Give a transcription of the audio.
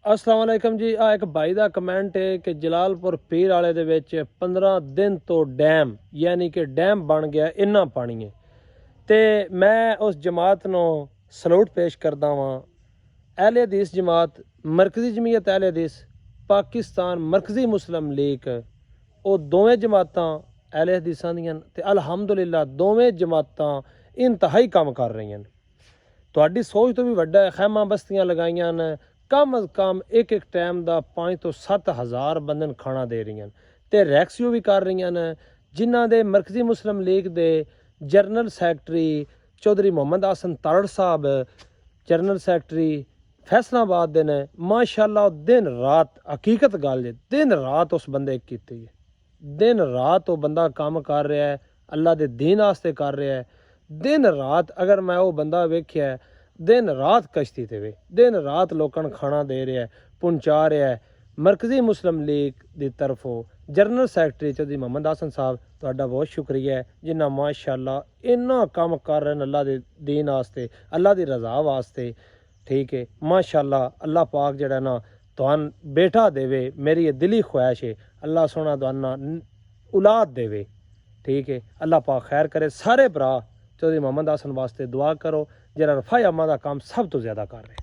अस्सलाम वालेकुम जी। आ एक भाई का कमेंट है कि जलालपुर पीर वाले दे विच 15 दिन तो डैम यानी कि डैम बन गया, इन्ना पानी है। तो मैं उस जमात को सलूट पेश करदा वां। अहले हदीस जमात, मरकजी जमीयत अहले हदीस, पाकिस्तान मरकजी मुस्लिम लीग, वो दोवें जमातां अहले हदीसां दियां ते अलहमदुलिल्लाह दोवें जमातां इंतहाई काम कर रही हैं। ਤੁਹਾਡੀ सोच तो भी ਵੱਡਾ है। खैमा बस्तियां लगाइयां ने, कम अज कम एक टाइम का 5 ਤੋਂ 7 ਹਜ਼ਾਰ ਬੰਦੇ ਨੂੰ ਖਾਣਾ ਦੇ ਰਹੀਆਂ ਤੇ ਰੈਕਸੀਓ ਵੀ ਕਰ ਰਹੀਆਂ ਨੇ, ਜਿਨ੍ਹਾਂ ਦੇ ਮਰਕਜ਼ੀ ਮੁਸਲਿਮ ਲੀਗ ਦੇ ਜਨਰਲ ਸੈਕਟਰੀ ਚੌਧਰੀ ਮੁਹੰਮਦ ਹਸਨ ਤਾਰੜ ਸਾਹਿਬ, ਜਨਰਲ ਸੈਕਟਰੀ फैसलाबाद ਦੇ ਨੇ। माशाअल्लाह दिन रात, हकीकत गल है, दिन रात उस बंदे की है। दिन रात वो बंदा काम कर रहा है, अल्लाह के दीन वास्ते कर रहा है। दिन रात अगर मैं वो बंदा वेख्या है, दिन रात कश्ती ते वे, दिन रात लोगों खाना दे रहा है, पहुँचा रहा है। मरकजी मुस्लिम लीग की तरफों जनरल सैकटरी चौधरी मुहम्मद हसन साहब, तुहाडा बहुत शुक्रिया है, जिन्ना माशाअल्लाह इन्ना काम कर रहे हैं अल्लाह के दीन वास्ते, अल्लाह की रजा वास्ते। ठीक है, माशाअल्लाह। अल्लाह पाक जड़ा ना तुहान बेटा देवे, मेरी ये दिली ख्वाहिश है। अल्लाह सोना तुहाना औलाद देवे। ठीक है, अल्लाह पाक खैर करे। सारे भरा चौधरी मुहम्मद हसन वास्ते दुआ करो, जरा रफा अम्मा का काम सब तो ज़्यादा कर रहे।